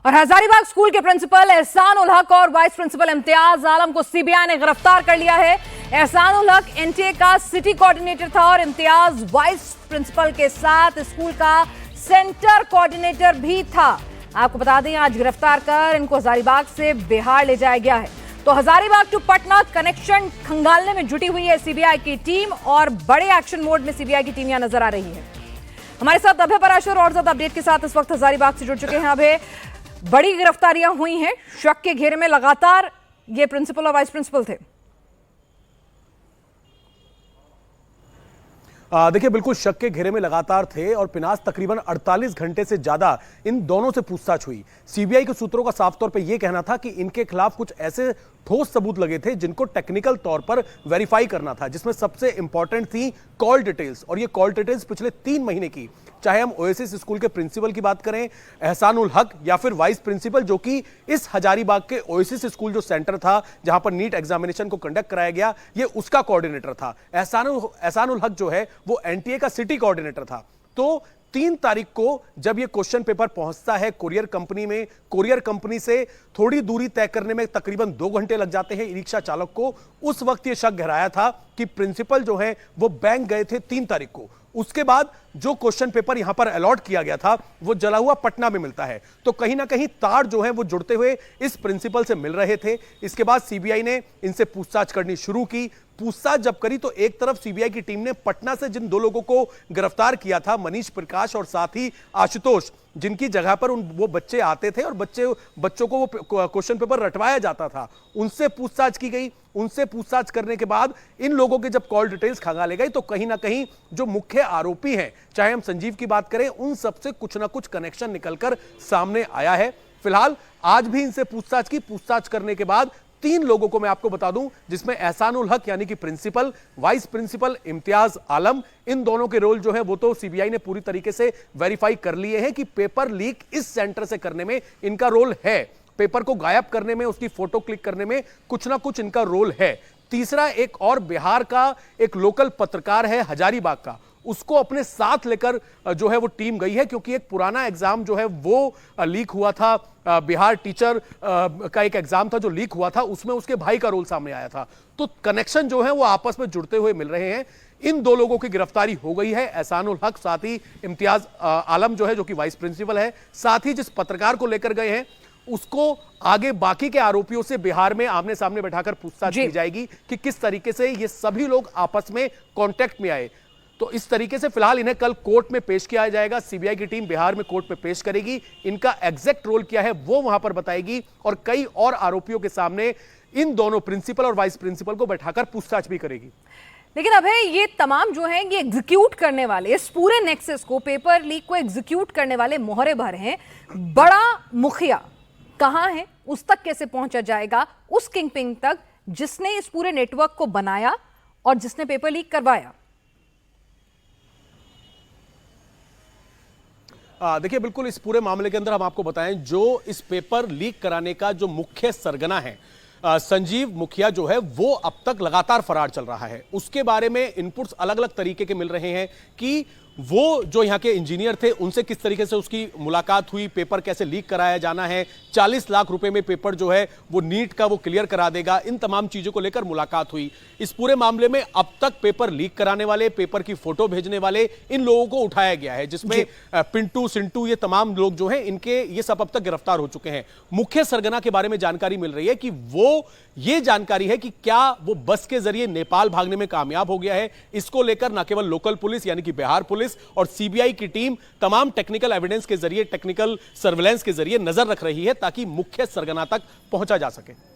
और हजारीबाग स्कूल के प्रिंसिपल एहसान उल हक और वाइस प्रिंसिपल इम्तियाज आलम को सीबीआई ने गिरफ्तार कर लिया है। एहसान उल हक एनटीए का सिटी कोऑर्डिनेटर था और इम्तियाज वाइस प्रिंसिपल के साथ स्कूल का सेंटर कोऑर्डिनेटर भी था। आपको बता दें, आज गिरफ्तार कर इनको हजारीबाग से बिहार ले जाया गया है। तो हजारीबाग टू पटना कनेक्शन खंगालने में जुटी हुई है सीबीआई की टीम और बड़े एक्शन मोड में सीबीआई की टीम यहां नजर आ रही है। हमारे साथ अभय पराशर और ज्यादा अपडेट के साथ इस वक्त हजारीबाग से जुड़ चुके हैं। अभय, बड़ी गिरफ्तारियां हुई हैं, शक के घेरे में लगातार ये प्रिंसिपल और वाइस प्रिंसिपल थे। देखिए, बिल्कुल शक के घेरे में लगातार थे और पिनास तकरीबन 48 घंटे से ज्यादा इन दोनों से पूछताछ हुई। सीबीआई के सूत्रों का साफ तौर पे यह कहना था कि इनके खिलाफ कुछ ऐसे ठोस सबूत लगे थे जिनको टेक्निकल तौर पर वेरीफाई करना था, जिसमें सबसे इंपॉर्टेंट थी कॉल डिटेल्स। और ये कॉल डिटेल्स पिछले 3 महीने की, चाहे हम ओएसिस स्कूल के प्रिंसिपल की बात करें एहसान उल हक या फिर वाइस प्रिंसिपल जो कि इस हजारीबाग के ओएसिस स्कूल जो सेंटर था जहां पर नीट एग्जामिनेशन को कंडक्ट कराया गया, ये उसका कोऑर्डिनेटर था। एहसान उल हक जो है वो एनटीए का सिटी कोऑर्डिनेटर था। तो 3 तारीख को जब ये क्वेश्चन पेपर पहुंचता है कुरियर कंपनी में, कुरियर कंपनी से थोड़ी दूरी तय करने में तकरीबन 2 घंटे लग जाते हैं ई रिक्शा चालक को। उस वक्त ये शक गहराया था कि प्रिंसिपल जो है वो बैंक गए थे 3 तारीख को। उसके बाद जो क्वेश्चन पेपर यहां पर अलॉट किया गया था वो जला हुआ पटना में मिलता है। तो कहीं ना कहीं तार जो है वो जुड़ते हुए इस प्रिंसिपल से मिल रहे थे। इसके बाद सीबीआई ने इनसे पूछताछ करनी शुरू की। पूछताछ जब करी तो एक तरफ सीबीआई की टीम ने पटना से जिन 2 लोगों को गिरफ्तार किया था, मनीष प्रकाश और साथ ही आशुतोष, जिनकी जगह पर वो बच्चे आते थे और बच्चों को वो क्वेश्चन पेपर रटवाया जाता था, उनसे पूछताछ की गई। उनसे पूछताछ करने के बाद इन लोगों के जब कॉल डिटेल्स खंगाले गए तो कहीं ना कहीं जो मुख्य आरोपी हैं, चाहे हम संजीव की बात करें, उन सबसे कुछ ना कुछ कनेक्शन निकलकर सामने आया है। फिलहाल आज भी इनसे पूछताछ की। पूछताछ करने के बाद 3 लोगों को मैं आपको बता दूं, जिसमें एहसान उल हक यानी कि प्रिंसिपल, वाइस प्रिंसिपल इम्तियाज आलम, इन दोनों के रोल जो है वो तो सीबीआई ने पूरी तरीके से वेरीफाई कर लिए हैं कि पेपर लीक इस सेंटर से करने में इनका रोल है। पेपर को गायब करने में, उसकी फोटो क्लिक करने में कुछ ना कुछ इनका रोल है। तीसरा, एक और बिहार का एक लोकल पत्रकार है हजारीबाग का, उसको अपने साथ लेकर जो है वो टीम गई है, क्योंकि एक पुराना एग्जाम जो है वो लीक हुआ था। बिहार टीचर का एक एग्जाम था जो लीक हुआ था, उसमें उसके भाई का रोल सामने आया था। तो कनेक्शन जो है वो आपस में जुड़ते हुए मिल रहे हैं। इन 2 लोगों की गिरफ्तारी हो गई है, एहसान उल हक साथ ही इम्तियाज आलम जो है, जो कि वाइस प्रिंसिपल है। साथ ही जिस पत्रकार को लेकर गए हैं उसको आगे बाकी के आरोपियों से बिहार में आमने सामने बैठाकर पूछताछ की जाएगी कि किस तरीके से ये सभी लोग आपस में कांटेक्ट में आए। तो इस तरीके से फिलहाल इन्हें कल कोर्ट में पेश किया जाएगा। सीबीआई की टीम बिहार में कोर्ट में पेश करेगी, इनका एग्जैक्ट रोल क्या है वो वहां पर बताएगी और कई और आरोपियों के सामने इन दोनों प्रिंसिपल और वाइस प्रिंसिपल को बैठाकर पूछताछ भी करेगी। लेकिन अभय, ये तमाम जो हैं ये एग्जीक्यूट करने वाले, इस पूरे नेक्सस को, पेपर लीक को एग्जीक्यूट करने वाले मोहरे भर हैं। बड़ा मुखिया कहां है, उस तक कैसे पहुंचा जाएगा, उस किंगपिन तक जिसने इस पूरे नेटवर्क को बनाया और जिसने पेपर लीक करवाया? देखिए, बिल्कुल इस पूरे मामले के अंदर हम आपको बताएं, जो इस पेपर लीक कराने का जो मुख्य सरगना है संजीव मुखिया जो है वो अब तक लगातार फरार चल रहा है। उसके बारे में इनपुट्स अलग अलग तरीके के मिल रहे हैं कि वो जो यहाँ के इंजीनियर थे उनसे किस तरीके से उसकी मुलाकात हुई, पेपर कैसे लीक कराया जाना है, 40 लाख रुपए में पेपर जो है वो नीट का वो क्लियर करा देगा, इन तमाम चीजों को लेकर मुलाकात हुई। इस पूरे मामले में अब तक पेपर लीक कराने वाले, पेपर की फोटो भेजने वाले इन लोगों को उठाया गया है, जिसमें पिंटू, सिंटू, ये तमाम लोग जो हैं इनके ये सब अब तक गिरफ्तार हो चुके हैं। मुख्य सरगना के बारे में जानकारी मिल रही है कि वो ये जानकारी है कि क्या वो बस के जरिए नेपाल भागने में कामयाब हो गया है। इसको लेकर न केवल लोकल पुलिस यानी कि बिहार पुलिस और सीबीआई की टीम तमाम टेक्निकल एविडेंस के जरिए, टेक्निकल सर्वेलेंस के जरिए नजर रख रही है ताकि मुख्य सरगना तक पहुंचा जा सके।